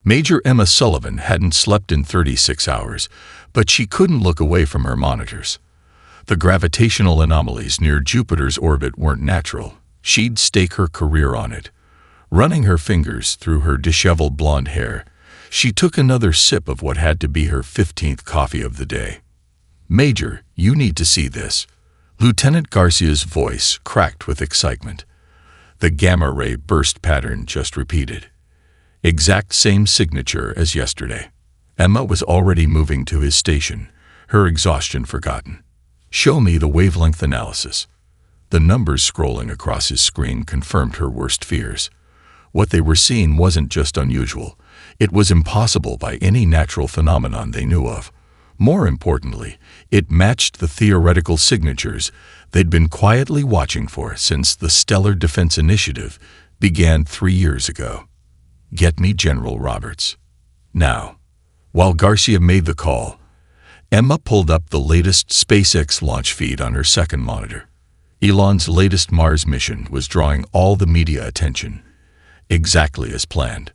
Major Emma Sullivan hadn't slept in 36 hours, but she couldn't look away from her monitors. The gravitational anomalies near Jupiter's orbit weren't natural. She'd stake her career on it. Running her fingers through her disheveled blonde hair, she took another sip of what had to be her 15th coffee of the day. "Major, you need to see this." Lieutenant Garcia's voice cracked with excitement. The gamma-ray burst pattern just repeated. Exact same signature as yesterday. Emma was already moving to his station, her exhaustion forgotten. "Show me the wavelength analysis." The numbers scrolling across his screen confirmed her worst fears. What they were seeing wasn't just unusual. It was impossible by any natural phenomenon they knew of. More importantly, it matched the theoretical signatures they'd been quietly watching for since the Stellar Defense Initiative began 3 years ago. "Get me General Roberts. Now." While Garcia made the call, Emma pulled up the latest SpaceX launch feed on her second monitor. Elon's latest Mars mission was drawing all the media attention, exactly as planned.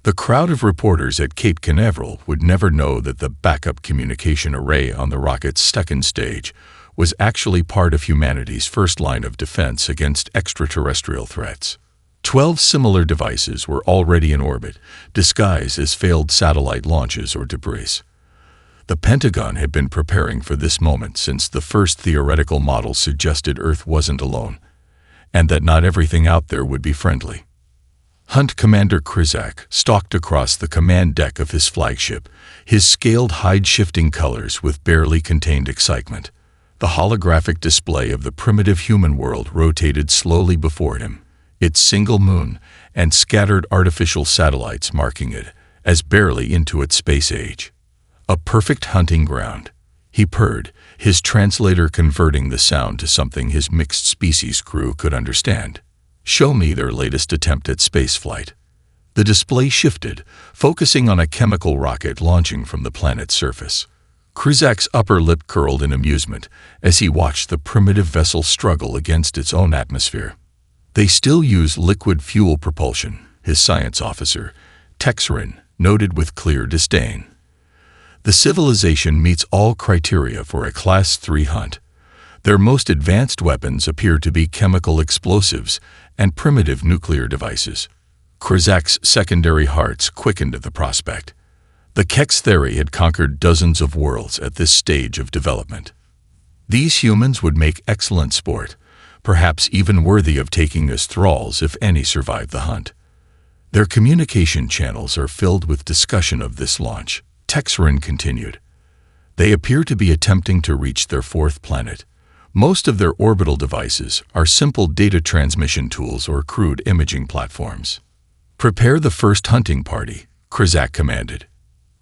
The crowd of reporters at Cape Canaveral would never know that the backup communication array on the rocket's second stage was actually part of humanity's first line of defense against extraterrestrial threats. 12 similar devices were already in orbit, disguised as failed satellite launches or debris. The Pentagon had been preparing for this moment since the first theoretical model suggested Earth wasn't alone, and that not everything out there would be friendly. Hunt Commander Krizak stalked across the command deck of his flagship, his scaled hide-shifting colors with barely contained excitement. The holographic display of the primitive human world rotated slowly before him, its single moon and scattered artificial satellites marking it as barely into its space age. "A perfect hunting ground," he purred, his translator converting the sound to something his mixed-species crew could understand. "Show me their latest attempt at spaceflight." The display shifted, focusing on a chemical rocket launching from the planet's surface. Krizak's upper lip curled in amusement as he watched the primitive vessel struggle against its own atmosphere. "They still use liquid fuel propulsion," his science officer, Texrin, noted with clear disdain. "The civilization meets all criteria for a Class 3 hunt. Their most advanced weapons appear to be chemical explosives and primitive nuclear devices." Krizak's secondary hearts quickened at the prospect. The Kex theory had conquered dozens of worlds at this stage of development. These humans would make excellent sport, perhaps even worthy of taking as thralls if any survived the hunt. "Their communication channels are filled with discussion of this launch," Texrin continued. "They appear to be attempting to reach their fourth planet. Most of their orbital devices are simple data transmission tools or crude imaging platforms." "Prepare the first hunting party," Krizak commanded.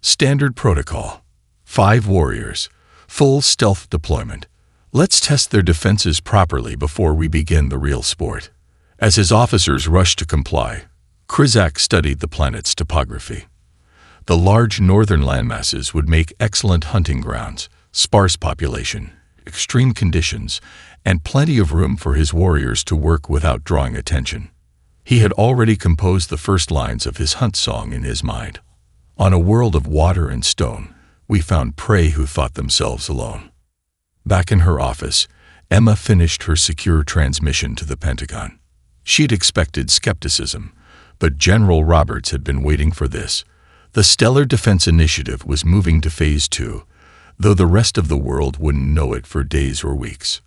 "Standard protocol. 5 warriors. Full stealth deployment. Let's test their defenses properly before we begin the real sport." As his officers rushed to comply, Krizak studied the planet's topography. The large northern landmasses would make excellent hunting grounds, sparse population, extreme conditions, and plenty of room for his warriors to work without drawing attention. He had already composed the first lines of his hunt song in his mind. "On a world of water and stone, we found prey who thought themselves alone." Back in her office, Emma finished her secure transmission to the Pentagon. She'd expected skepticism, but General Roberts had been waiting for this. The Stellar Defense Initiative was moving to Phase 2, though the rest of the world wouldn't know it for days or weeks.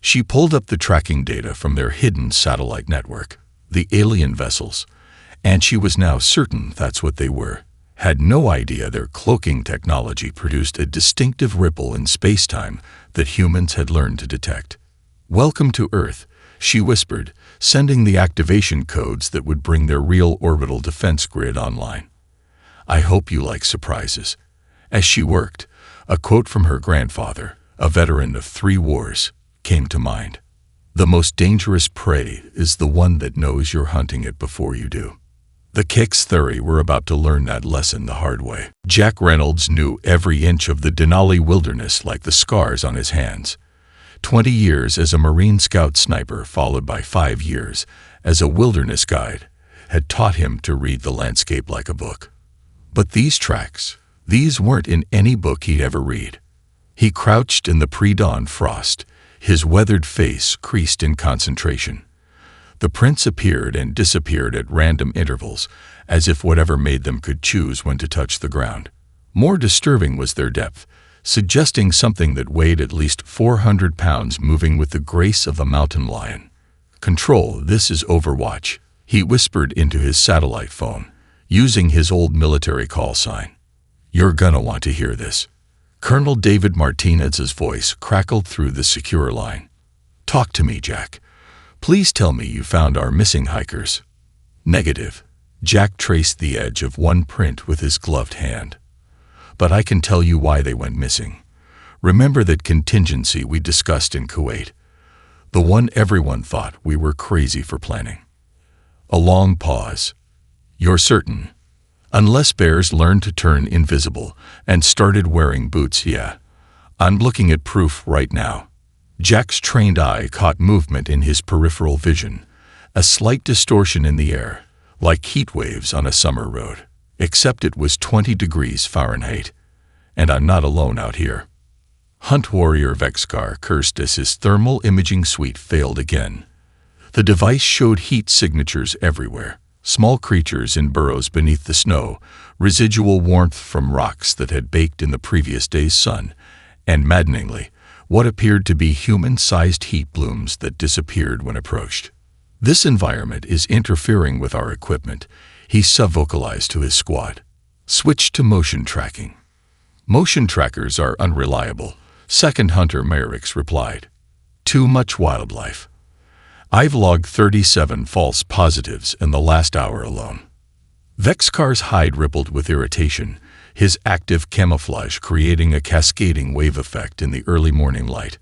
She pulled up the tracking data from their hidden satellite network, the alien vessels, and she was now certain that's what they were. Had no idea their cloaking technology produced a distinctive ripple in space-time that humans had learned to detect. "Welcome to Earth," she whispered, sending the activation codes that would bring their real orbital defense grid online. "I hope you like surprises." As she worked, a quote from her grandfather, a veteran of 3 wars, came to mind. "The most dangerous prey is the one that knows you're hunting it before you do." The Kex theory were about to learn that lesson the hard way. Jack Reynolds knew every inch of the Denali wilderness like the scars on his hands. 20 years as a Marine Scout sniper, followed by 5 years as a wilderness guide, had taught him to read the landscape like a book. But these tracks, these weren't in any book he'd ever read. He crouched in the pre-dawn frost, his weathered face creased in concentration. The prints appeared and disappeared at random intervals, as if whatever made them could choose when to touch the ground. More disturbing was their depth, suggesting something that weighed at least 400 pounds moving with the grace of a mountain lion. "Control, this is Overwatch," he whispered into his satellite phone, using his old military call sign. "You're gonna want to hear this." Colonel David Martinez's voice crackled through the secure line. "Talk to me, Jack. Please tell me you found our missing hikers." "Negative." Jack traced the edge of one print with his gloved hand. "But I can tell you why they went missing. Remember that contingency we discussed in Kuwait? The one everyone thought we were crazy for planning." A long pause. "You're certain? Unless bears learned to turn invisible and started wearing boots, yeah. I'm looking at proof right now." Jack's trained eye caught movement in his peripheral vision, a slight distortion in the air, like heat waves on a summer road. Except it was 20 degrees Fahrenheit, and I'm not alone out here. Hunt warrior Vexkar cursed as his thermal imaging suite failed again. The device showed heat signatures everywhere, small creatures in burrows beneath the snow, residual warmth from rocks that had baked in the previous day's sun, and maddeningly, what appeared to be human-sized heat blooms that disappeared when approached. "This environment is interfering with our equipment," he sub-vocalized to his squad. "Switch to motion tracking." "Motion trackers are unreliable," Second Hunter Merrick's replied. "Too much wildlife. I've logged 37 false positives in the last hour alone." Vexkar's hide rippled with irritation, his active camouflage creating a cascading wave effect in the early morning light.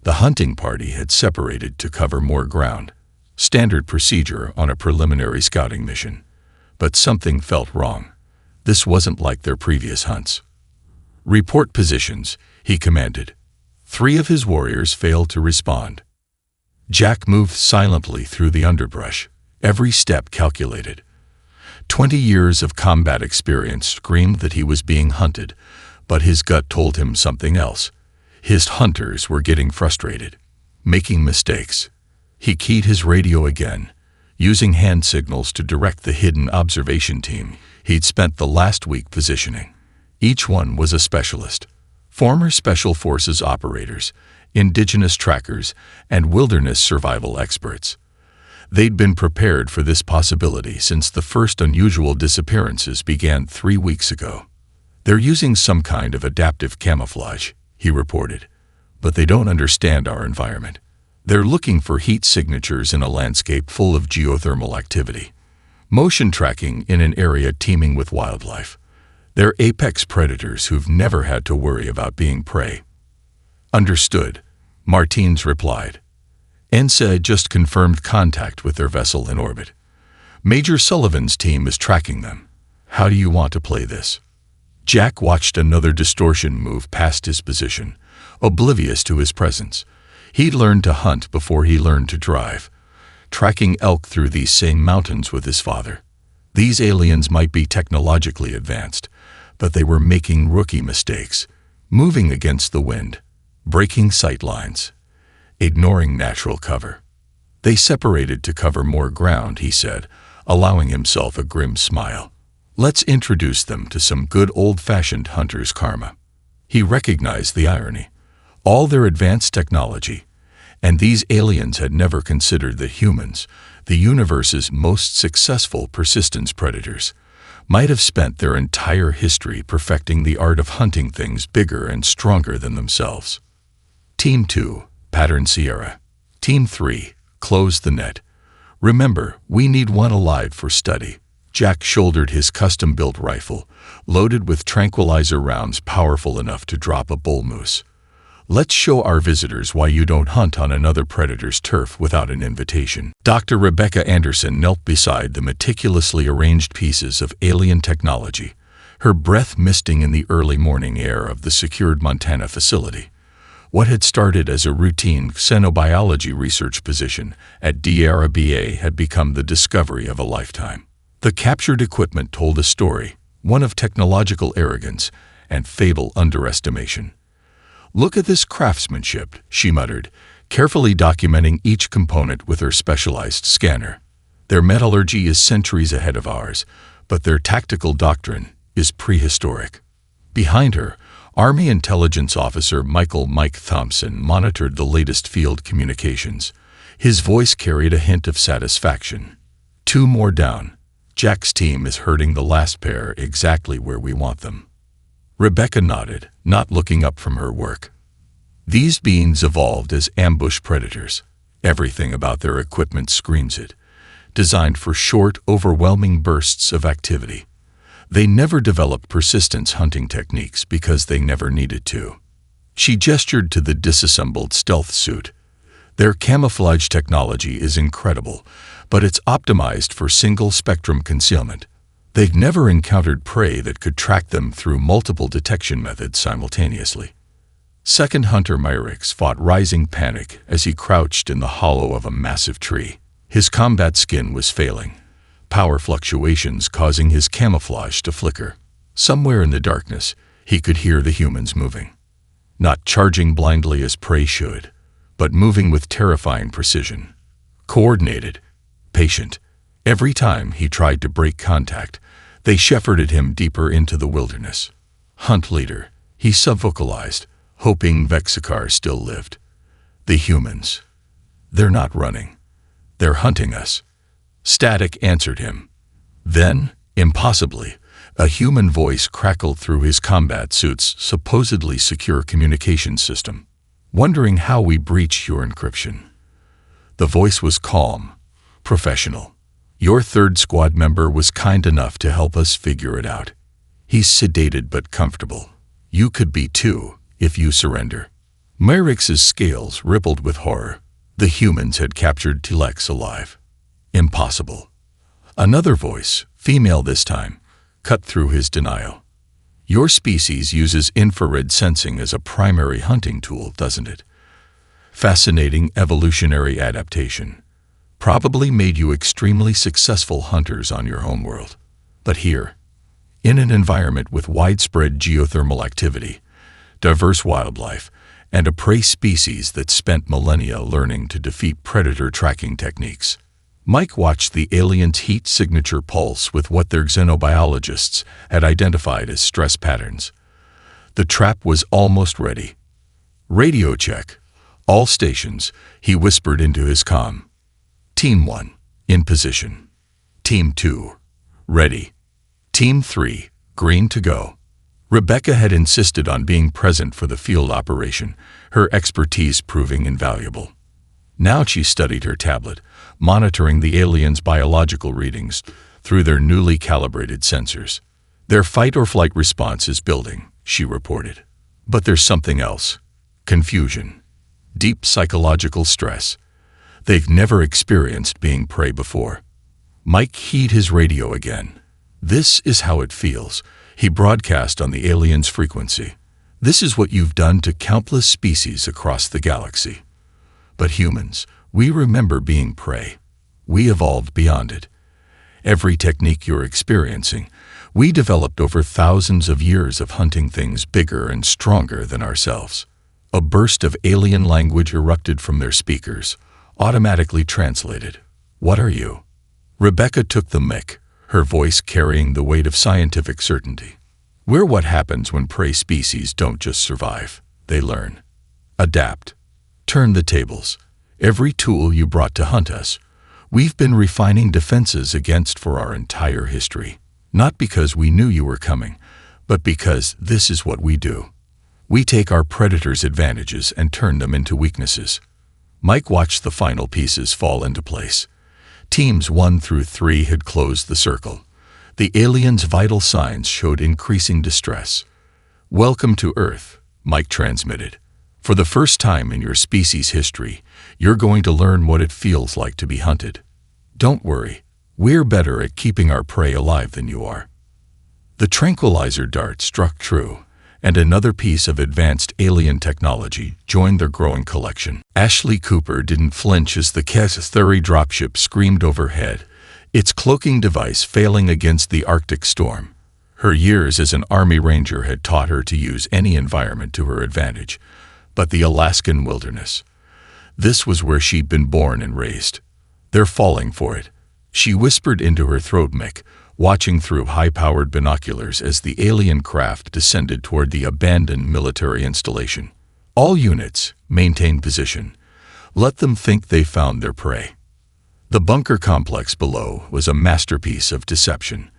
The hunting party had separated to cover more ground, standard procedure on a preliminary scouting mission. But something felt wrong. This wasn't like their previous hunts. "Report positions," he commanded. 3 of his warriors failed to respond. Jack moved silently through the underbrush, every step calculated. 20 years of combat experience screamed that he was being hunted, but his gut told him something else. His hunters were getting frustrated, making mistakes. He keyed his radio again, using hand signals to direct the hidden observation team he'd spent the last week positioning. Each one was a specialist. Former Special Forces operators, indigenous trackers, and wilderness survival experts. They'd been prepared for this possibility since the first unusual disappearances began 3 weeks ago. "They're using some kind of adaptive camouflage," he reported, "but they don't understand our environment. They're looking for heat signatures in a landscape full of geothermal activity. Motion tracking in an area teeming with wildlife. They're apex predators who've never had to worry about being prey." "Understood," Martins replied. "ENSA just confirmed contact with their vessel in orbit. Major Sullivan's team is tracking them. How do you want to play this?" Jack watched another distortion move past his position, oblivious to his presence. He'd learned to hunt before he learned to drive, tracking elk through these same mountains with his father. These aliens might be technologically advanced, but they were making rookie mistakes, moving against the wind, breaking sight lines, ignoring natural cover. They separated to cover more ground, he said, allowing himself a grim smile. "Let's introduce them to some good old-fashioned hunter's karma." He recognized the irony. All their advanced technology, and these aliens had never considered that humans, the universe's most successful persistence predators, might have spent their entire history perfecting the art of hunting things bigger and stronger than themselves. Team 2, Pattern Sierra. Team 3, close the net. Remember, we need one alive for study. Jack shouldered his custom-built rifle, loaded with tranquilizer rounds powerful enough to drop a bull moose. "Let's show our visitors why you don't hunt on another predator's turf without an invitation." Dr. Rebecca Anderson knelt beside the meticulously arranged pieces of alien technology, her breath misting in the early morning air of the secured Montana facility. What had started as a routine xenobiology research position at DRBA had become the discovery of a lifetime. The captured equipment told a story, one of technological arrogance and fatal underestimation. "Look at this craftsmanship," she muttered, carefully documenting each component with her specialized scanner. "Their metallurgy is centuries ahead of ours, but their tactical doctrine is prehistoric." Behind her, Army Intelligence Officer Mike Thompson monitored the latest field communications. His voice carried a hint of satisfaction. "2 more down. Jack's team is herding the last pair exactly where we want them." Rebecca nodded, not looking up from her work. These beings evolved as ambush predators. Everything about their equipment screams it. Designed for short, overwhelming bursts of activity. They never developed persistence hunting techniques because they never needed to. She gestured to the disassembled stealth suit. "Their camouflage technology is incredible, but it's optimized for single-spectrum concealment. They've never encountered prey that could track them through multiple detection methods simultaneously." Second Hunter Myrix fought rising panic as he crouched in the hollow of a massive tree. His combat skin was failing, power fluctuations causing his camouflage to flicker. Somewhere in the darkness, he could hear the humans moving. Not charging blindly as prey should, but moving with terrifying precision. Coordinated, patient. Every time he tried to break contact, they shepherded him deeper into the wilderness. "Hunt leader," he subvocalized, hoping Vexikar still lived. "The humans. They're not running. They're hunting us." Static answered him. Then, impossibly, a human voice crackled through his combat suit's supposedly secure communication system. "Wondering how we breach your encryption." The voice was calm, professional. "Your third squad member was kind enough to help us figure it out. He's sedated but comfortable. You could be too, if you surrender." Myrix's scales rippled with horror. The humans had captured Telex alive. Impossible. Another voice, female this time, cut through his denial. "Your species uses infrared sensing as a primary hunting tool, doesn't it? Fascinating evolutionary adaptation. Probably made you extremely successful hunters on your homeworld. But here, in an environment with widespread geothermal activity, diverse wildlife, and a prey species that spent millennia learning to defeat predator tracking techniques." Mike watched the alien's heat signature pulse with what their xenobiologists had identified as stress patterns. The trap was almost ready. "Radio check. All stations," he whispered into his comm. "Team 1, in position. Team 2, ready. Team 3, green to go." Rebecca had insisted on being present for the field operation, her expertise proving invaluable. Now she studied her tablet, monitoring the aliens' biological readings through their newly calibrated sensors. "Their fight-or-flight response is building," she reported. "But there's something else. Confusion. Deep psychological stress. They've never experienced being prey before." Mike keyed his radio again. "This is how it feels," he broadcast on the alien's frequency. "This is what you've done to countless species across the galaxy. But humans, we remember being prey. We evolved beyond it. Every technique you're experiencing, we developed over thousands of years of hunting things bigger and stronger than ourselves." A burst of alien language erupted from their speakers, automatically translated. "What are you?" Rebecca took the mic, her voice carrying the weight of scientific certainty. "We're what happens when prey species don't just survive. They learn. Adapt. Turn the tables. Every tool you brought to hunt us, we've been refining defenses against for our entire history. Not because we knew you were coming, but because this is what we do. We take our predators' advantages and turn them into weaknesses." Mike watched the final pieces fall into place. Teams 1 through 3 had closed the circle. The aliens' vital signs showed increasing distress. "Welcome to Earth," Mike transmitted. "For the first time in your species' history, you're going to learn what it feels like to be hunted. Don't worry, we're better at keeping our prey alive than you are." The tranquilizer dart struck true, and another piece of advanced alien technology joined their growing collection. Ashley Cooper didn't flinch as the Cass-30 dropship screamed overhead, its cloaking device failing against the Arctic storm. Her years as an Army Ranger had taught her to use any environment to her advantage, but the Alaskan wilderness, this was where she'd been born and raised. They're falling for it, she whispered into her throat mic, watching through high-powered binoculars as the alien craft descended toward the abandoned military installation. All units, maintain position. Let them think they found their prey. The bunker complex below was a masterpiece of deception.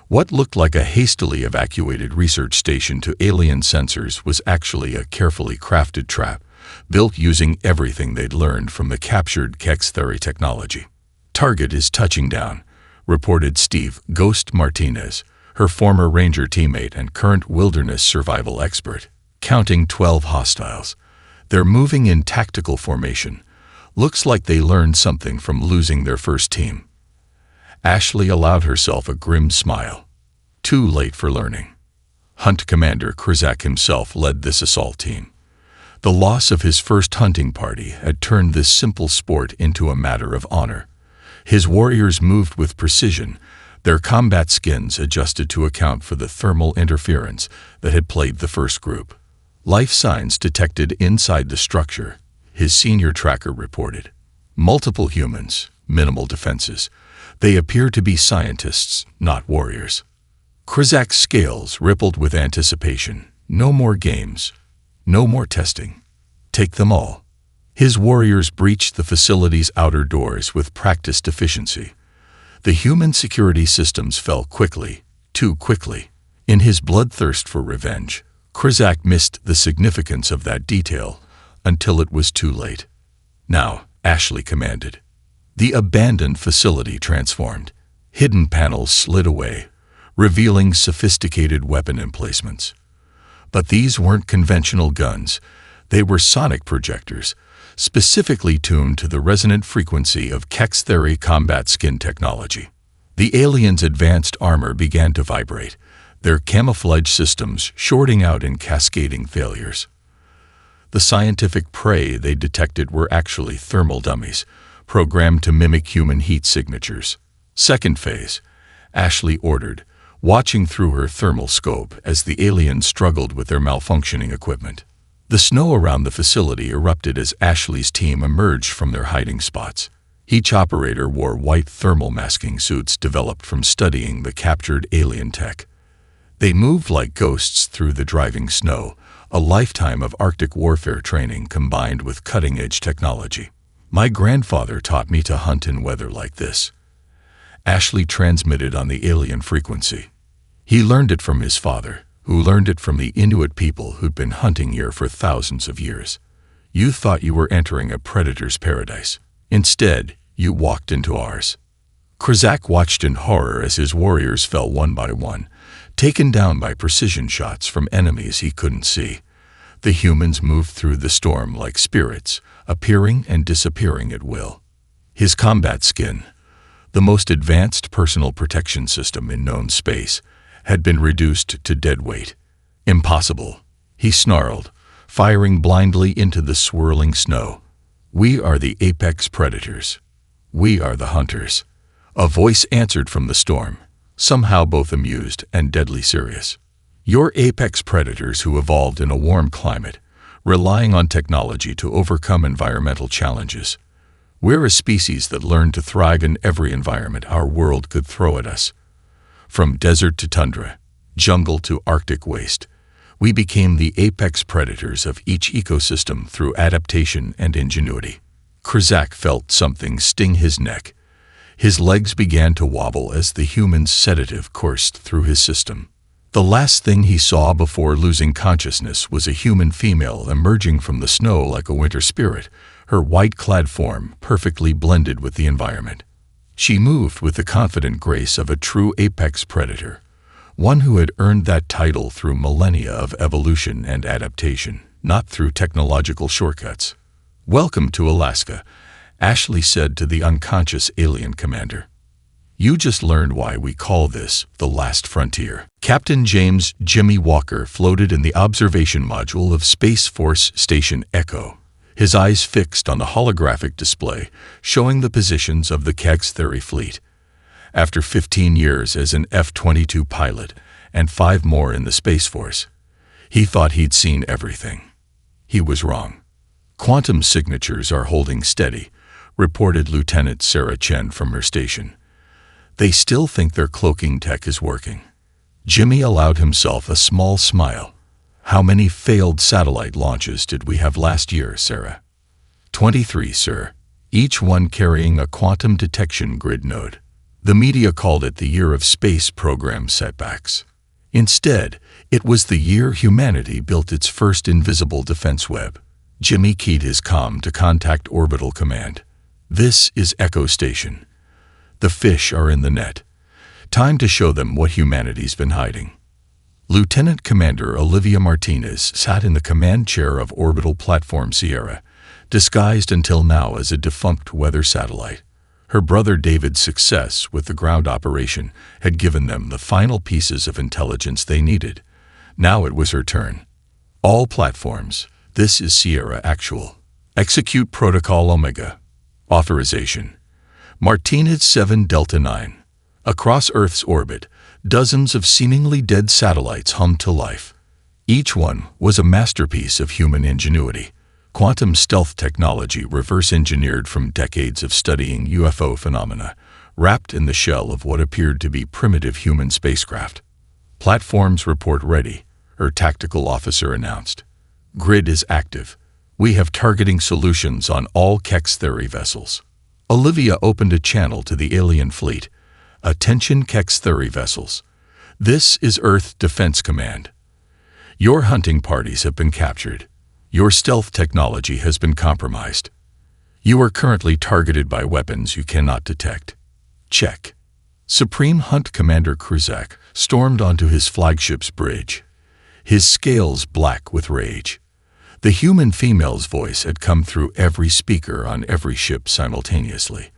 What looked like a hastily evacuated research station to alien sensors was actually a carefully crafted trap, built using everything they'd learned from the captured HFY technology. "Target is touching down," reported Steve "Ghost" Martinez, her former Ranger teammate and current wilderness survival expert, counting 12 hostiles. "They're moving in tactical formation. Looks like they learned something from losing their first team." Ashley allowed herself a grim smile. Too late for learning. Hunt Commander Krizak himself led this assault team. The loss of his first hunting party had turned this simple sport into a matter of honor. His warriors moved with precision, their combat skins adjusted to account for the thermal interference that had plagued the first group. "Life signs detected inside the structure," his senior tracker reported. "Multiple humans, minimal defenses. They appear to be scientists, not warriors." Krizak's scales rippled with anticipation. No more games. No more testing. Take them all. His warriors breached the facility's outer doors with practiced efficiency. The human security systems fell quickly, too quickly. In his bloodthirst for revenge, Krizak missed the significance of that detail until it was too late. "Now," Ashley commanded. The abandoned facility transformed. Hidden panels slid away, revealing sophisticated weapon emplacements. But these weren't conventional guns. They were sonic projectors, specifically tuned to the resonant frequency of HFY combat skin technology. The aliens' advanced armor began to vibrate, their camouflage systems shorting out in cascading failures. The scientific prey they detected were actually thermal dummies, programmed to mimic human heat signatures. "Second phase," Ashley ordered, watching through her thermal scope as the aliens struggled with their malfunctioning equipment. The snow around the facility erupted as Ashley's team emerged from their hiding spots. Each operator wore white thermal masking suits developed from studying the captured alien tech. They moved like ghosts through the driving snow, a lifetime of Arctic warfare training combined with cutting-edge technology. "My grandfather taught me to hunt in weather like this," Ashley transmitted on the alien frequency. He learned it from his father, who learned it from the Inuit people who'd been hunting here for thousands of years. "You thought you were entering a predator's paradise. Instead, you walked into ours." Krizak watched in horror as his warriors fell one by one, taken down by precision shots from enemies he couldn't see. The humans moved through the storm like spirits, appearing and disappearing at will. His combat skin, the most advanced personal protection system in known space, had been reduced to dead weight. "Impossible," he snarled, firing blindly into the swirling snow. "We are the apex predators. We are the hunters." A voice answered from the storm, somehow both amused and deadly serious. "You're apex predators who evolved in a warm climate, relying on technology to overcome environmental challenges. We're a species that learned to thrive in every environment our world could throw at us. From desert to tundra, jungle to Arctic waste, we became the apex predators of each ecosystem through adaptation and ingenuity." Krizak felt something sting his neck. His legs began to wobble as the human's sedative coursed through his system. The last thing he saw before losing consciousness was a human female emerging from the snow like a winter spirit, her white-clad form perfectly blended with the environment. She moved with the confident grace of a true apex predator, one who had earned that title through millennia of evolution and adaptation, not through technological shortcuts. "Welcome to Alaska," Ashley said to the unconscious alien commander. "You just learned why we call this the last frontier." Captain James "Jimmy" Walker floated in the observation module of Space Force Station Echo, his eyes fixed on the holographic display showing the positions of the HFY fleet. After 15 years as an F-22 pilot and 5 more in the Space Force. He thought he'd seen everything. He was wrong. Quantum signatures are holding steady, reported Lieutenant Sarah Chen from her station. They still think their cloaking tech is working. Jimmy allowed himself a small smile. How many failed satellite launches did we have last year, Sarah? 23, sir. Each one carrying a quantum detection grid node. The media called it the year of space program setbacks. Instead, it was the year humanity built its first invisible defense web. Jimmy keyed his comm to Contact Orbital Command. This is Echo Station. The fish are in the net. Time to show them what humanity's been hiding. Lieutenant Commander Olivia Martinez sat in the command chair of Orbital Platform Sierra, disguised until now as a defunct weather satellite. Her brother David's success with the ground operation had given them the final pieces of intelligence they needed. Now it was her turn. All platforms, this is Sierra Actual. Execute Protocol Omega. Authorization. Martinez 7 Delta 9. Across Earth's orbit, dozens of seemingly dead satellites hummed to life. Each one was a masterpiece of human ingenuity. Quantum stealth technology reverse-engineered from decades of studying UFO phenomena, wrapped in the shell of what appeared to be primitive human spacecraft. Platforms report ready, her tactical officer announced. Grid is active. We have targeting solutions on all Kex Theory vessels. Olivia opened a channel to the alien fleet. Attention Kex Theory vessels. This is Earth Defense Command. Your hunting parties have been captured. Your stealth technology has been compromised. You are currently targeted by weapons you cannot detect. Check. Supreme Hunt Commander Kruzak stormed onto his flagship's bridge, his scales black with rage. The human female's voice had come through every speaker on every ship simultaneously.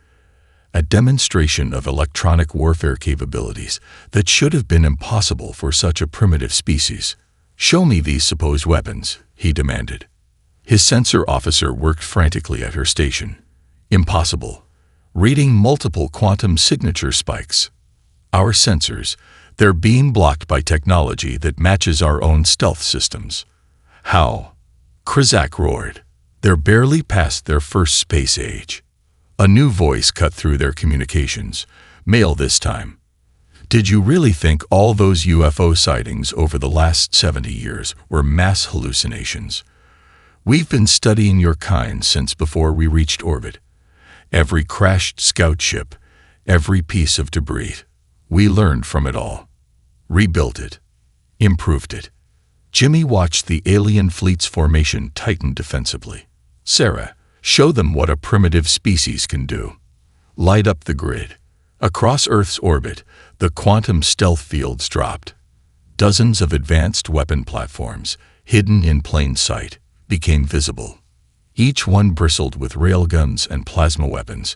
A demonstration of electronic warfare capabilities that should have been impossible for such a primitive species. Show me these supposed weapons, he demanded. His sensor officer worked frantically at her station. Impossible. Reading multiple quantum signature spikes. Our sensors, they're being blocked by technology that matches our own stealth systems. How? Kruzak roared. They're barely past their first space age. A new voice cut through their communications, male this time. Did you really think all those UFO sightings over the last 70 years were mass hallucinations? We've been studying your kind since before we reached orbit. Every crashed scout ship, every piece of debris. We learned from it all. Rebuilt it. Improved it. Jimmy watched the alien fleet's formation tighten defensively. Sarah, show them what a primitive species can do. Light up the grid. Across Earth's orbit, the quantum stealth fields dropped. Dozens of advanced weapon platforms, hidden in plain sight, became visible. Each one bristled with railguns and plasma weapons,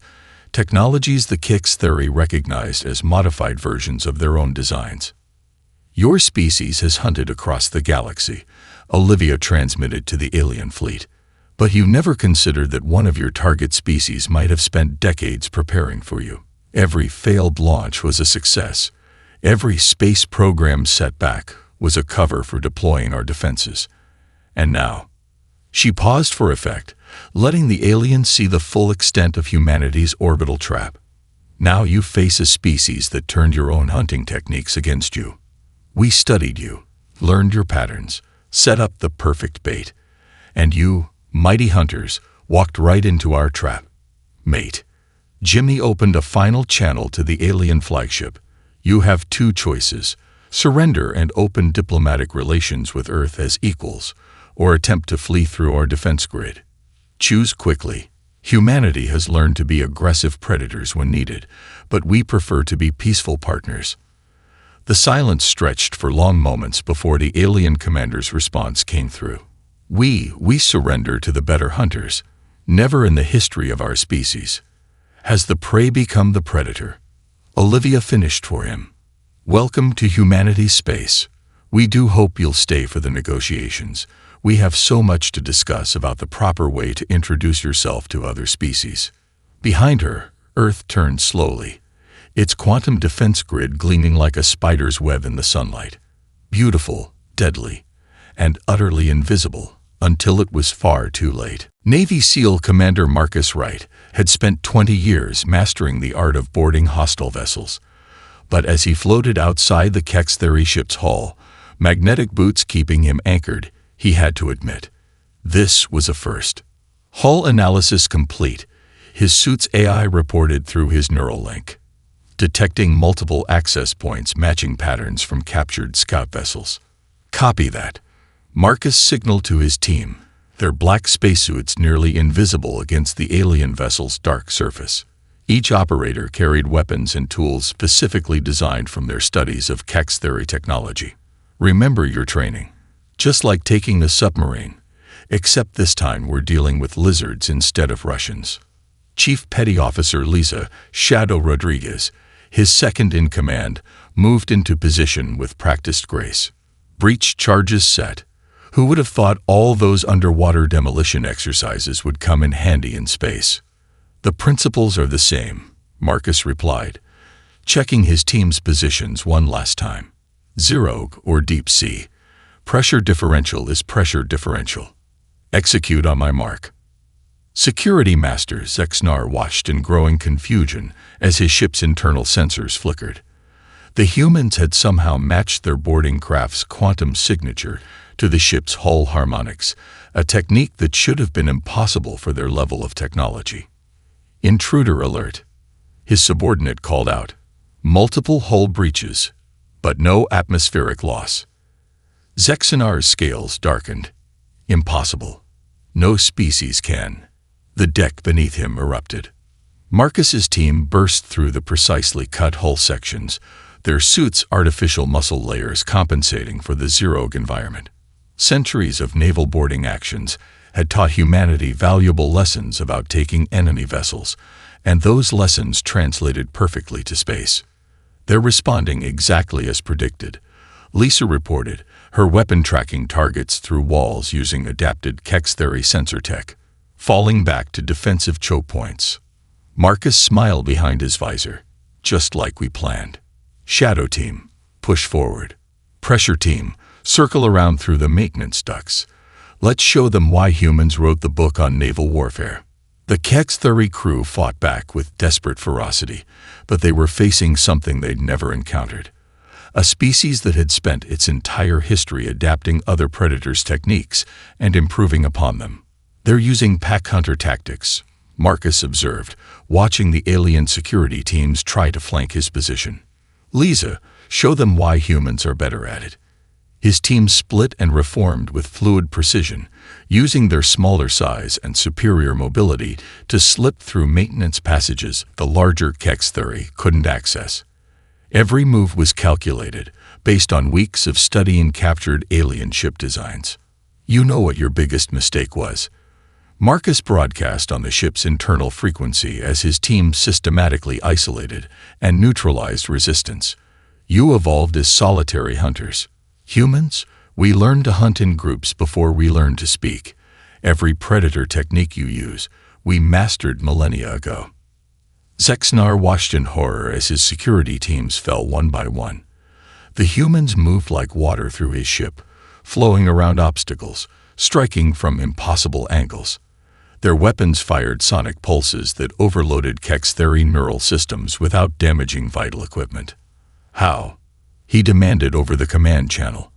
technologies the Kex Theory recognized as modified versions of their own designs. Your species has hunted across the galaxy, Olivia transmitted to the alien fleet, but you never considered that one of your target species might have spent decades preparing for you. Every failed launch was a success. Every space program setback was a cover for deploying our defenses. And now, she paused for effect, letting the aliens see the full extent of humanity's orbital trap. Now you face a species that turned your own hunting techniques against you. We studied you, learned your patterns, set up the perfect bait, and you, mighty hunters, walked right into our trap. Mate. Jimmy opened a final channel to the alien flagship. You have 2 choices: surrender and open diplomatic relations with Earth as equals, or attempt to flee through our defense grid. Choose quickly. Humanity has learned to be aggressive predators when needed, but we prefer to be peaceful partners. The silence stretched for long moments before the alien commander's response came through. We surrender to the better hunters. Never in the history of our species has the prey become the predator. Olivia finished for him. Welcome to humanity's space. We do hope you'll stay for the negotiations. We have so much to discuss about the proper way to introduce yourself to other species. Behind her, Earth turned slowly, its quantum defense grid gleaming like a spider's web in the sunlight. beautiful, deadly, and utterly invisible until it was far too late. Navy SEAL Commander Marcus Wright had spent 20 years mastering the art of boarding hostile vessels. But as he floated outside the Kex Theory ship's hull, magnetic boots keeping him anchored, he had to admit, this was a first. Hull analysis complete, his suit's AI reported through his neural link, detecting multiple access points matching patterns from captured scout vessels. Copy that. Marcus signaled to his team, their black spacesuits nearly invisible against the alien vessel's dark surface. Each operator carried weapons and tools specifically designed from their studies of Kex Theory technology. Remember your training. Just like taking a submarine, except this time we're dealing with lizards instead of Russians. Chief Petty Officer Lisa Shadow Rodriguez, his second in command, moved into position with practiced grace. Breach charges set. Who would have thought all those underwater demolition exercises would come in handy in space? The principles are the same, Marcus replied, checking his team's positions one last time. Zero or deep sea. Pressure differential is pressure differential. Execute on my mark. Security Master Zexnar watched in growing confusion as his ship's internal sensors flickered. The humans had somehow matched their boarding craft's quantum signature to the ship's hull harmonics, a technique that should have been impossible for their level of technology. Intruder alert. His subordinate called out. Multiple hull breaches, but no atmospheric loss. Zexnar's scales darkened. Impossible. No species can. The deck beneath him erupted. Marcus's team burst through the precisely cut hull sections, their suits' artificial muscle layers compensating for the Zerog environment. Centuries of naval boarding actions had taught humanity valuable lessons about taking enemy vessels, and those lessons translated perfectly to space. They're responding exactly as predicted, Lisa reported, her weapon tracking targets through walls using adapted Kex Theory sensor tech, falling back to defensive choke points. Marcus smiled behind his visor, just like we planned. Shadow Team, push forward. Pressure Team, circle around through the maintenance ducts. Let's show them why humans wrote the book on naval warfare. The Kex Theory crew fought back with desperate ferocity, but they were facing something they'd never encountered. A species that had spent its entire history adapting other predators' techniques and improving upon them. They're using pack hunter tactics, Marcus observed, watching the alien security teams try to flank his position. Lisa, show them why humans are better at it. His team split and reformed with fluid precision, using their smaller size and superior mobility to slip through maintenance passages the larger Kex Theory couldn't access. Every move was calculated, based on weeks of studying captured alien ship designs. You know what your biggest mistake was. Marcus broadcast on the ship's internal frequency as his team systematically isolated and neutralized resistance. You evolved as solitary hunters. Humans, we learned to hunt in groups before we learned to speak. Every predator technique you use, we mastered millennia ago. Zexnar watched in horror as his security teams fell one by one. The humans moved like water through his ship, flowing around obstacles, striking from impossible angles. Their weapons fired sonic pulses that overloaded Kex Theory neural systems without damaging vital equipment. How? He demanded over the command channel.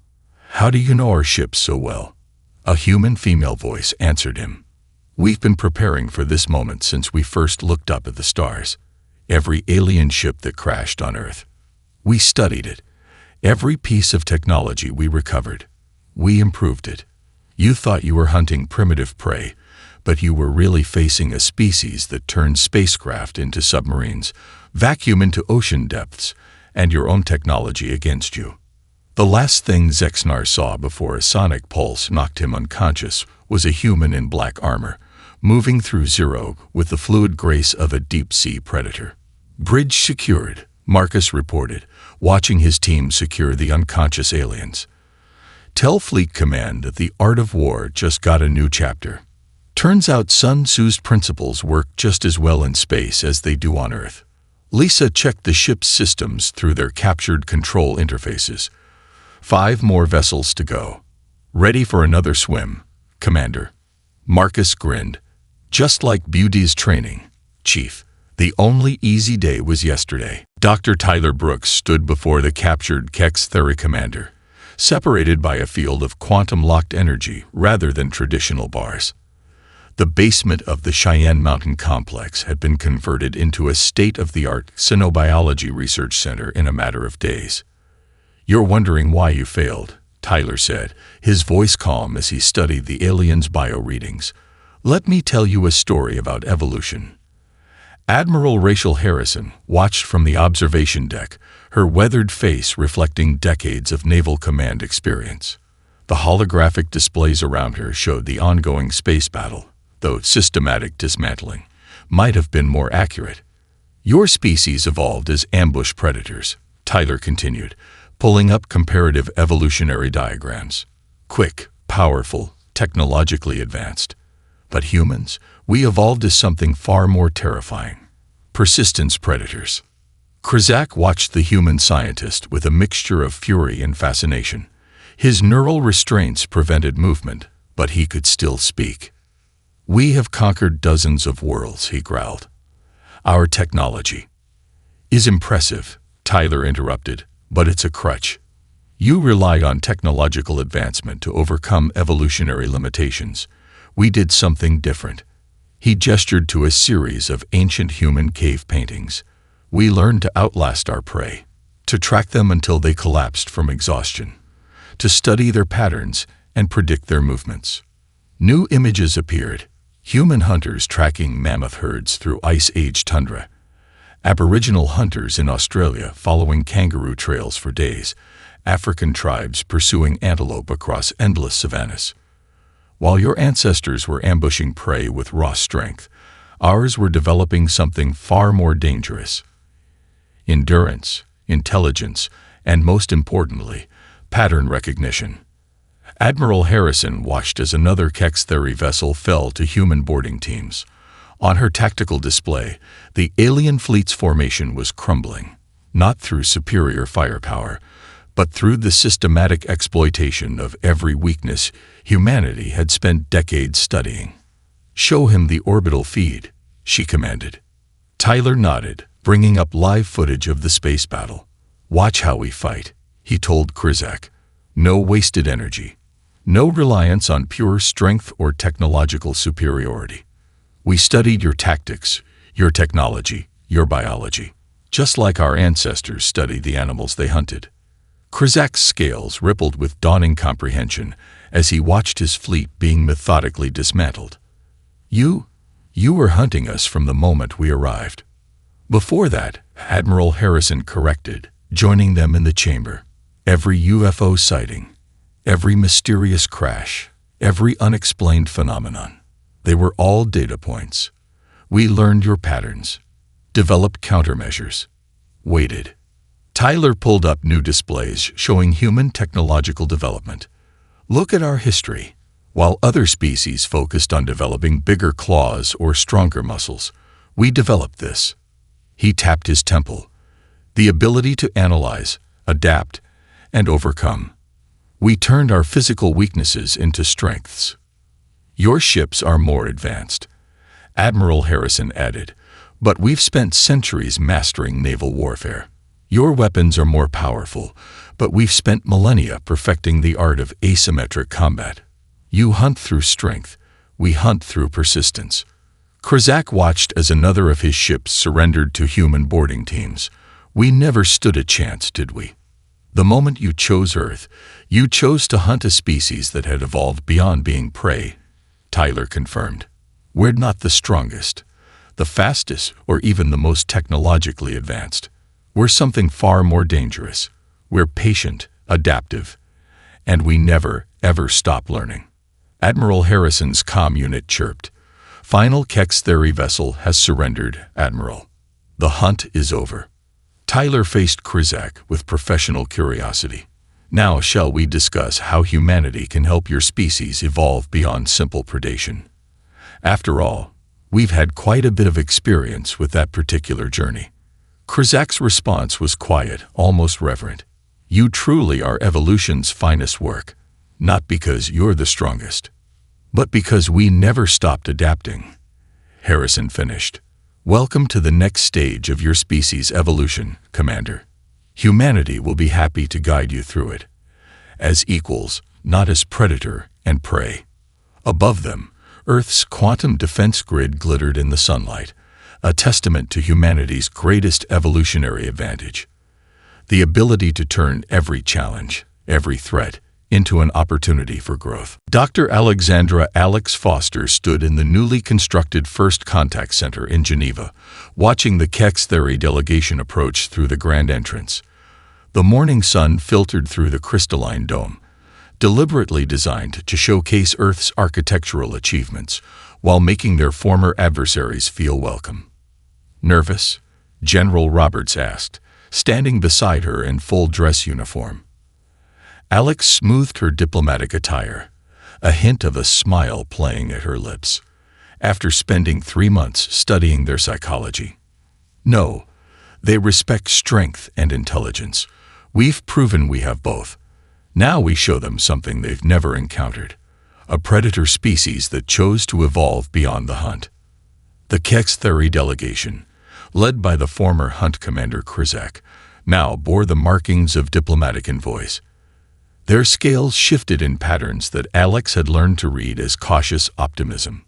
How do you know our ships so well? A human female voice answered him. We've been preparing for this moment since we first looked up at the stars. Every alien ship that crashed on Earth. We studied it. Every piece of technology we recovered. We improved it. You thought you were hunting primitive prey, but you were really facing a species that turned spacecraft into submarines, vacuum into ocean depths, and your own technology against you. The last thing Zexnar saw before a sonic pulse knocked him unconscious was a human in black armor, moving through Zerog with the fluid grace of a deep-sea predator. Bridge secured, Marcus reported, watching his team secure the unconscious aliens. Tell Fleet Command that the art of war just got a new chapter. Turns out Sun Tzu's principles work just as well in space as they do on Earth. Lisa checked the ship's systems through their captured control interfaces. 5 more vessels to go. Ready for another swim, Commander. Marcus grinned. Just like Beauty's training, Chief. The only easy day was yesterday. Dr. Tyler Brooks stood before the captured Kex Theory commander, separated by a field of quantum-locked energy rather than traditional bars. The basement of the Cheyenne Mountain Complex had been converted into a state-of-the-art xenobiology research center in a matter of days. "You're wondering why you failed," Tyler said, his voice calm as he studied the aliens' bio-readings. "Let me tell you a story about evolution." Admiral Rachel Harrison watched from the observation deck, her weathered face reflecting decades of naval command experience. The holographic displays around her showed the ongoing space battle, though systematic dismantling might have been more accurate. "Your species evolved as ambush predators," Tyler continued, pulling up comparative evolutionary diagrams. "Quick, powerful, technologically advanced. But humans, we evolved as something far more terrifying. Persistence predators." Krizak watched the human scientist with a mixture of fury and fascination. His neural restraints prevented movement, but he could still speak. "We have conquered dozens of worlds," he growled. "Our technology is impressive," Tyler interrupted, "but it's a crutch. You rely on technological advancement to overcome evolutionary limitations. We did something different." He gestured to a series of ancient human cave paintings. "We learned to outlast our prey, to track them until they collapsed from exhaustion, to study their patterns and predict their movements." New images appeared: human hunters tracking mammoth herds through ice-age tundra, Aboriginal hunters in Australia following kangaroo trails for days, African tribes pursuing antelope across endless savannas. While your ancestors were ambushing prey with raw strength, ours were developing something far more dangerous: endurance, intelligence, and most importantly, pattern recognition. Admiral Harrison watched as another Kex Theory vessel fell to human boarding teams. On her tactical display, the alien fleet's formation was crumbling, not through superior firepower, but through the systematic exploitation of every weakness humanity had spent decades studying. "Show him the orbital feed," she commanded. Tyler nodded, bringing up live footage of the space battle. "Watch how we fight," he told Krizak. "No wasted energy. No reliance on pure strength or technological superiority. We studied your tactics, your technology, your biology, just like our ancestors studied the animals they hunted." Krizak's scales rippled with dawning comprehension as he watched his fleet being methodically dismantled. You were hunting us from the moment we arrived." "Before that," Admiral Harrison corrected, joining them in the chamber. "Every UFO sighting, every mysterious crash, every unexplained phenomenon, they were all data points. We learned your patterns, developed countermeasures, waited." Tyler pulled up new displays showing human technological development. "Look at our history. While other species focused on developing bigger claws or stronger muscles, we developed this." He tapped his temple. "The ability to analyze, adapt, and overcome. We turned our physical weaknesses into strengths." "Your ships are more advanced," Admiral Harrison added, "but we've spent centuries mastering naval warfare. Your weapons are more powerful, but we've spent millennia perfecting the art of asymmetric combat. You hunt through strength, we hunt through persistence." Krizak watched as another of his ships surrendered to human boarding teams. "We never stood a chance, did we? The moment you chose Earth, you chose to hunt a species that had evolved beyond being prey," Tyler confirmed. "We're not the strongest, the fastest, or even the most technologically advanced. We're something far more dangerous. We're patient, adaptive, and we never, ever stop learning." Admiral Harrison's comm unit chirped. "Final Kex Theory vessel has surrendered, Admiral. The hunt is over." Tyler faced Krizak with professional curiosity. "Now shall we discuss how humanity can help your species evolve beyond simple predation? After all, we've had quite a bit of experience with that particular journey." Krizak's response was quiet, almost reverent. You truly are evolution's finest work, not because you're the strongest, but because we never stopped adapting." Harrison finished. "Welcome to the next stage of your species' evolution, Commander. Humanity will be happy to guide you through it, as equals, not as predator and prey." Above them, Earth's quantum defense grid glittered in the sunlight, a testament to humanity's greatest evolutionary advantage: the ability to turn every challenge, every threat, into an opportunity for growth. Dr. Alexandra Alex Foster stood in the newly constructed First Contact Center in Geneva, watching the Kex Theory delegation approach through the grand entrance. The morning sun filtered through the crystalline dome, deliberately designed to showcase Earth's architectural achievements while making their former adversaries feel welcome. "Nervous?" General Roberts asked, standing beside her in full dress uniform. Alex smoothed her diplomatic attire, a hint of a smile playing at her lips, after spending 3 months studying their psychology. "No, they respect strength and intelligence. We've proven we have both. Now we show them something they've never encountered, a predator species that chose to evolve beyond the hunt." The Kex Theory delegation, led by the former Hunt Commander Krizak, now bore the markings of diplomatic envoys. Their scales shifted in patterns that Alex had learned to read as cautious optimism.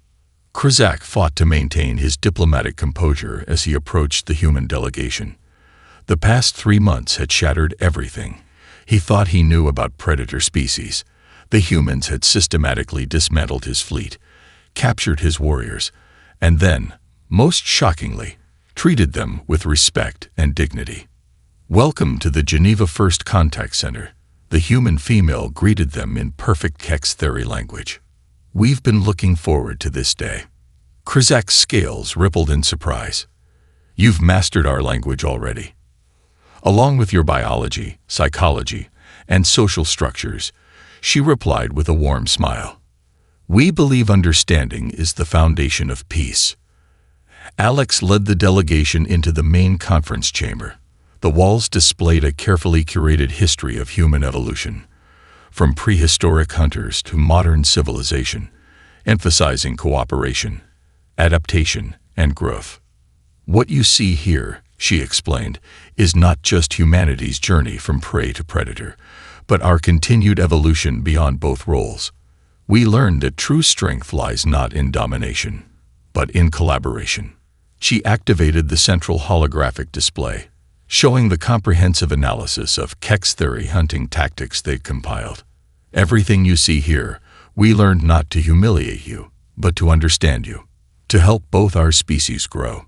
Krizak fought to maintain his diplomatic composure as he approached the human delegation. The past 3 months had shattered everything he thought he knew about predator species. The humans had systematically dismantled his fleet, captured his warriors, and then, most shockingly, treated them with respect and dignity. "Welcome to the Geneva First Contact Center," the human female greeted them in perfect Kex Theory language. "We've been looking forward to this day." Krizak's scales rippled in surprise. "You've mastered our language already. Along with your biology, psychology, and social structures," she replied with a warm smile. "We believe understanding is the foundation of peace." Alex led the delegation into the main conference chamber. The walls displayed a carefully curated history of human evolution, from prehistoric hunters to modern civilization, emphasizing cooperation, adaptation, and growth. "What you see here," she explained, "is not just humanity's journey from prey to predator, but our continued evolution beyond both roles. We learned that true strength lies not in domination, but in collaboration." She activated the central holographic display, showing the comprehensive analysis of Kex Theory hunting tactics they'd compiled. "Everything you see here, we learned not to humiliate you, but to understand you, to help both our species grow."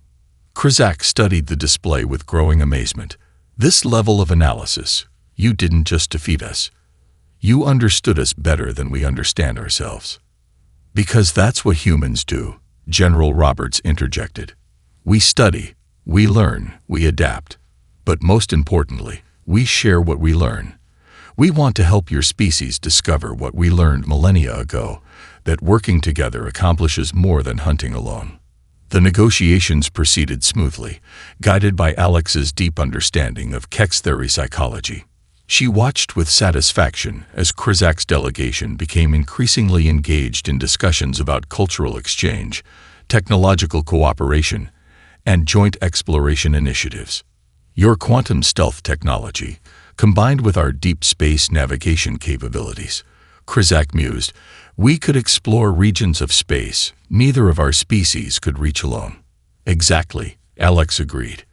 Krizak studied the display with growing amazement. "This level of analysis, you didn't just defeat us. You understood us better than we understand ourselves." "Because that's what humans do," General Roberts interjected. "We study, we learn, we adapt. But most importantly, we share what we learn. We want to help your species discover what we learned millennia ago, that working together accomplishes more than hunting alone." The negotiations proceeded smoothly, guided by Alex's deep understanding of Kex Theory psychology. She watched with satisfaction as Krizak's delegation became increasingly engaged in discussions about cultural exchange, technological cooperation, and joint exploration initiatives. "Your quantum stealth technology, combined with our deep space navigation capabilities," Krizak mused, "we could explore regions of space neither of our species could reach alone." "Exactly," Alex agreed.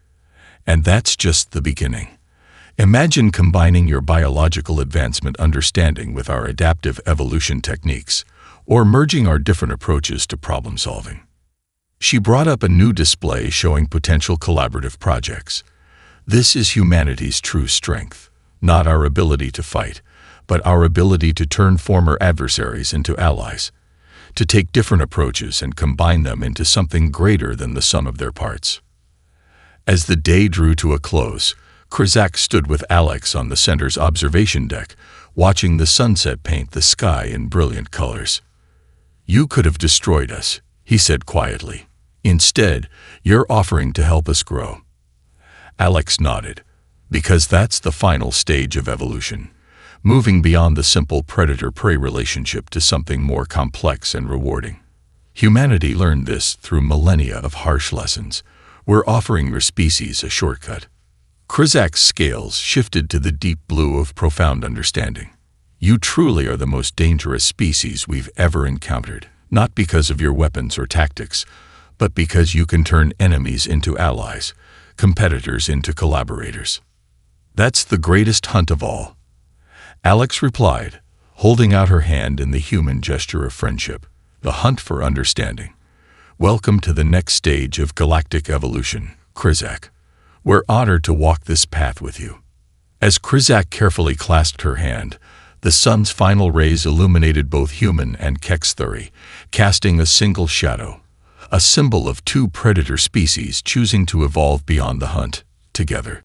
"And that's just the beginning. Imagine combining your biological advancement understanding with our adaptive evolution techniques, or merging our different approaches to problem solving." She brought up a new display showing potential collaborative projects. "This is humanity's true strength, not our ability to fight, but our ability to turn former adversaries into allies, to take different approaches and combine them into something greater than the sum of their parts." As the day drew to a close, Krizak stood with Alex on the center's observation deck, watching the sunset paint the sky in brilliant colors. "You could have destroyed us," he said quietly. "Instead, you're offering to help us grow." Alex nodded. Because that's the final stage of evolution, moving beyond the simple predator-prey relationship to something more complex and rewarding. Humanity learned this through millennia of harsh lessons. We're offering your species a shortcut. Krizak's scales shifted to the deep blue of profound understanding. You truly are the most dangerous species we've ever encountered, not because of your weapons or tactics, but because you can turn enemies into allies, competitors into collaborators. That's the greatest hunt of all. Alex replied, holding out her hand in the human gesture of friendship. The hunt for understanding. Welcome to the next stage of galactic evolution, Krizak. We're honored to walk this path with you. As Krizak carefully clasped her hand, the sun's final rays illuminated both human and Kexthuri, casting a single shadow, a symbol of two predator species choosing to evolve beyond the hunt, together.